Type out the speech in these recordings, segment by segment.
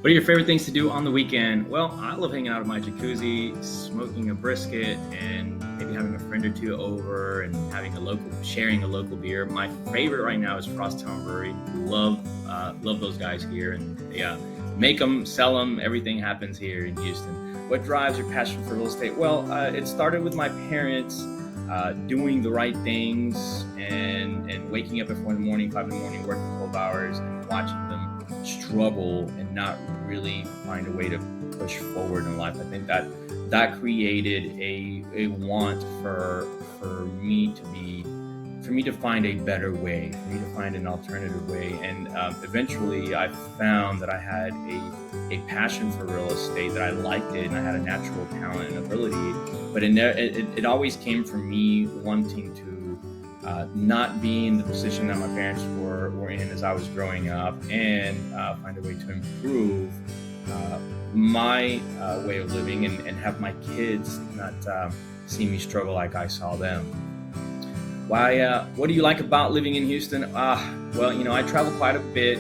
What are your favorite things to do on the weekend? Well, I love hanging out in my jacuzzi, smoking a brisket, and maybe having a friend or two over and sharing a local beer. My favorite right now is Frosttown Brewery. Love those guys here, and yeah, make them, sell them. Everything happens here in Houston. What drives your passion for real estate? Well, it started with my parents doing the right things and waking up at 4 in the morning, 5 in the morning, working 12 hours, and watching them struggle and not really find a way to push forward in life. I think that created a want for me to find a better way, for me to find an alternative way. And eventually I found that I had a passion for real estate, that I liked it, and I had a natural talent and ability. But it always came from me wanting to not be in the position that my parents were in as I was growing up, and find a way to improve my way of living, and have my kids not see me struggle like I saw them. What do you like about living in Houston? Well, I travel quite a bit,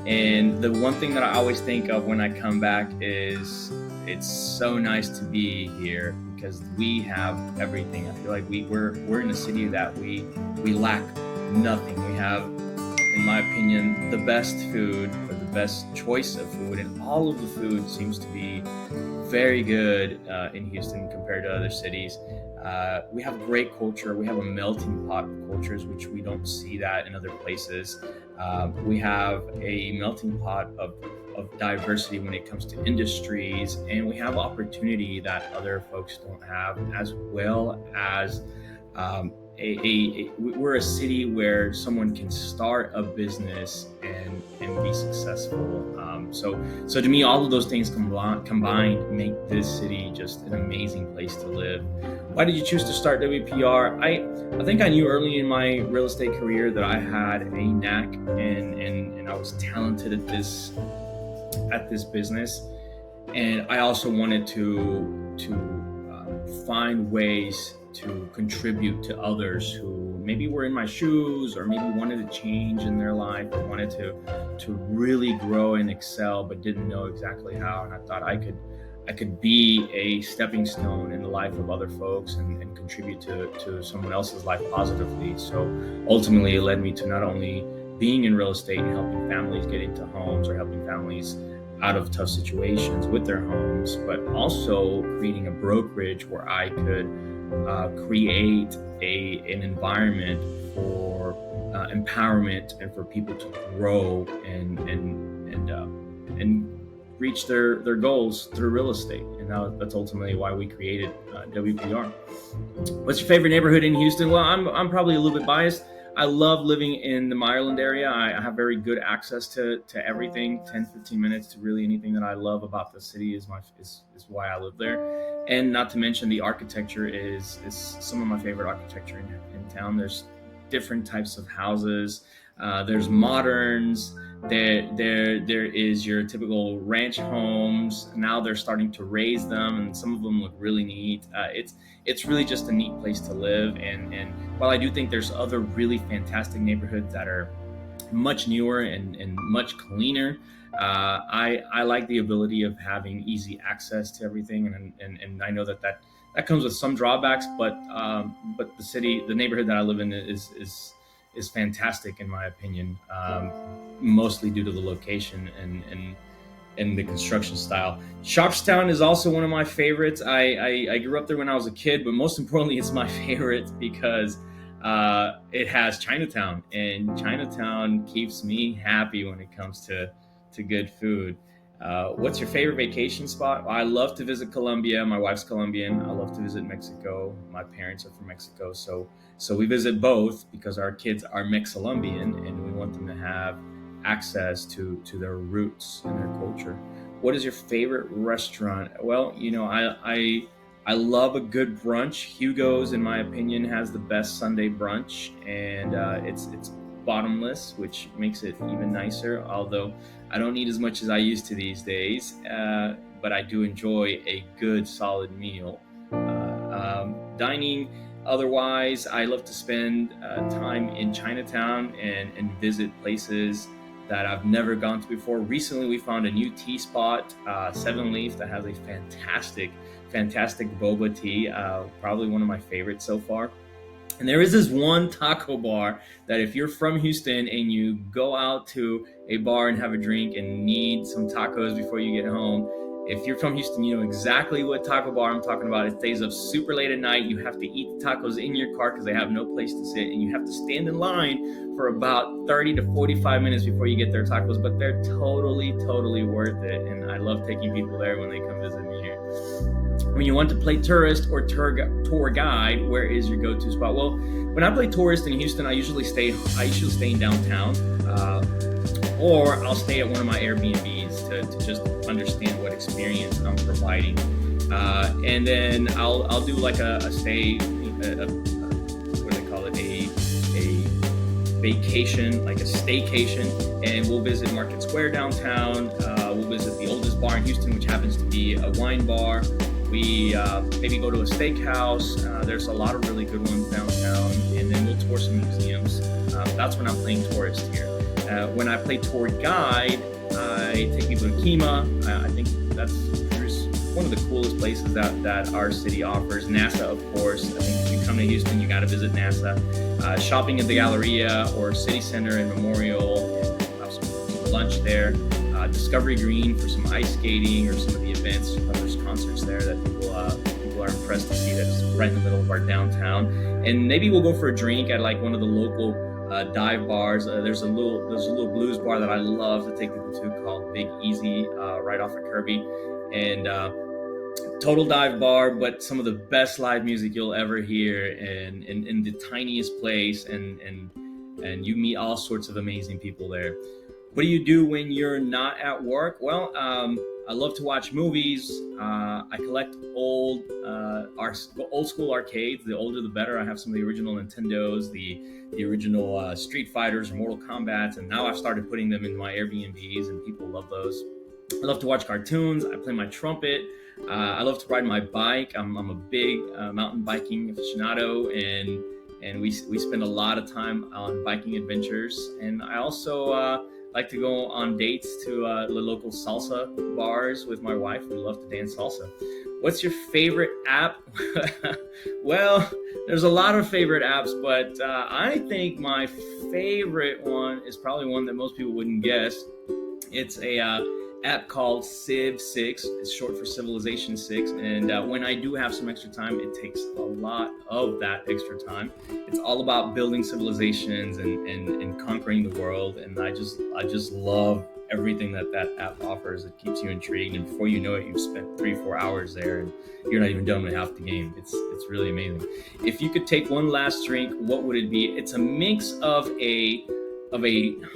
and the one thing that I always think of when I come back is it's so nice to be here because we have everything. I feel like we're in a city that we lack nothing. We have, in my opinion, the best food, or the best choice of food, and all of the food seems to be very good in Houston compared to other cities. We have great culture. We have a melting pot of cultures, which we don't see that in other places. We have a melting pot of diversity when it comes to industries, and we have opportunity that other folks don't have, as well as we're a city where someone can start a business and be successful. So to me, all of those things combined make this city just an amazing place to live. Why did you choose to start WPR? I think I knew early in my real estate career that I had a knack, and I was talented at this business, and I also wanted to find ways to contribute to others who maybe were in my shoes, or maybe wanted to change in their life, or wanted to really grow and excel, but didn't know exactly how. And I thought I could be a stepping stone in the life of other folks, and contribute to someone else's life positively. So ultimately it led me to not only being in real estate and helping families get into homes, or helping families out of tough situations with their homes, but also creating a brokerage where I could create an environment for empowerment, and for people to grow and reach their goals through real estate. And that's ultimately why we created WPR. What's your favorite neighborhood in Houston? Well, I'm probably a little bit biased. I love living in the Meyerland area. I have very good access to everything. 10-15 minutes to really anything that I love about the city is why I live there. And not to mention, the architecture is some of my favorite architecture in town. There's different types of houses. There's moderns. There is your typical ranch homes. Now they're starting to raise them, and some of them look really neat. It's really just a neat place to live. And while I do think there's other really fantastic neighborhoods that are much newer and much cleaner, I like the ability of having easy access to everything. And I know that comes with some drawbacks, but the neighborhood that I live in is fantastic in my opinion, mostly due to the location and the construction style. Sharpstown is also one of my favorites. I grew up there when I was a kid, but most importantly, it's my favorite because it has Chinatown, and Chinatown keeps me happy when it comes to good food. What's your favorite vacation spot? I love to visit Colombia. My wife's Colombian. I love to visit Mexico. My parents are from Mexico, so we visit both because our kids are Mex-Colombian, and we want them to have access to their roots and their culture. What is your favorite restaurant? Well, I love a good brunch. Hugo's, in my opinion, has the best Sunday brunch, and it's bottomless, which makes it even nicer. Although I don't eat as much as I used to these days, but I do enjoy a good, solid meal. Dining. Otherwise, I love to spend time in Chinatown and visit places that I've never gone to before. Recently, we found a new tea spot, Seven Leaf, that has a fantastic boba tea. Probably one of my favorites so far. And there is this one taco bar that if you're from Houston and you go out to a bar and have a drink and need some tacos before you get home, if you're from Houston, you know exactly what taco bar I'm talking about. It stays up super late at night. You have to eat the tacos in your car because they have no place to sit, and you have to stand in line for about 30 to 45 minutes before you get their tacos, but they're totally worth it. And I love taking people there when they come visit me here. When you want to play tourist or tour guide, where is your go-to spot? Well, when I play tourist in Houston, I usually stay in downtown, or I'll stay at one of my Airbnbs to just understand what experience I'm providing, and then I'll do like a stay, what do they call it, a vacation, like a staycation, and we'll visit Market Square downtown. We'll visit the oldest bar in Houston, which happens to be a wine bar. We maybe go to a steakhouse. There's a lot of really good ones downtown, and then we'll tour some museums. That's when I'm playing tourist here. When I play tour guide, I take people to Kima. I think that's one of the coolest places that our city offers. NASA, of course. I think if you come to Houston, you got to visit NASA. Shopping at the Galleria or City Center and Memorial, and have some lunch there. Discovery Green for some ice skating or some of the events. There's concerts there that people are impressed to see. That's right in the middle of our downtown. And maybe we'll go for a drink at like one of the local dive bars. There's a little blues bar that I love to take people to called Big Easy, right off of Kirby, and total dive bar, but some of the best live music you'll ever hear, and in the tiniest place, and you meet all sorts of amazing people there. What do you do when you're not at work? Well, I love to watch movies. I collect old school arcades. The older the better. I have some of the original Nintendos, the original Street Fighters, Mortal Kombats, and now I've started putting them in my Airbnbs, and people love those. I love to watch cartoons. I play my trumpet. I love to ride my bike. I'm a big mountain biking aficionado, and we spend a lot of time on biking adventures. And I also like to go on dates to the local salsa bars with my wife. We love to dance salsa. What's your favorite app? Well, there's a lot of favorite apps, but I think my favorite one is probably one that most people wouldn't guess. It's a app called Civ 6. It's short for Civilization 6. And when I do have some extra time, it takes a lot of that extra time. It's all about building civilizations and conquering the world. And I just love everything that app offers. It keeps you intrigued. And before you know it, you've spent 3-4 hours there and you're not even done with half the game. It's really amazing. If you could take one last drink, what would it be? It's a mix of a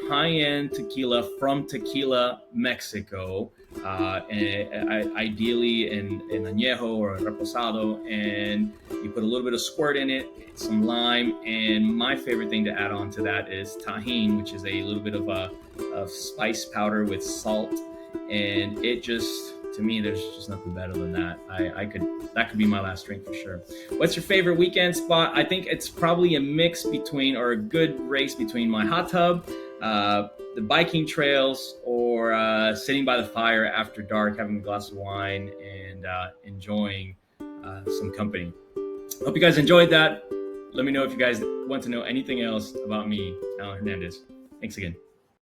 high-end tequila from Tequila, Mexico, and ideally an añejo or a reposado, and you put a little bit of squirt in it, some lime, and my favorite thing to add on to that is tajin, which is a little bit of spice powder with salt, and it just, to me, there's just nothing better than that. That could be my last drink for sure. What's your favorite weekend spot? I think it's probably a mix between, or a good race between, my hot tub, the biking trails, or sitting by the fire after dark, having a glass of wine and enjoying some company. Hope you guys enjoyed that. Let me know if you guys want to know anything else about me, Alan Hernandez. Thanks again.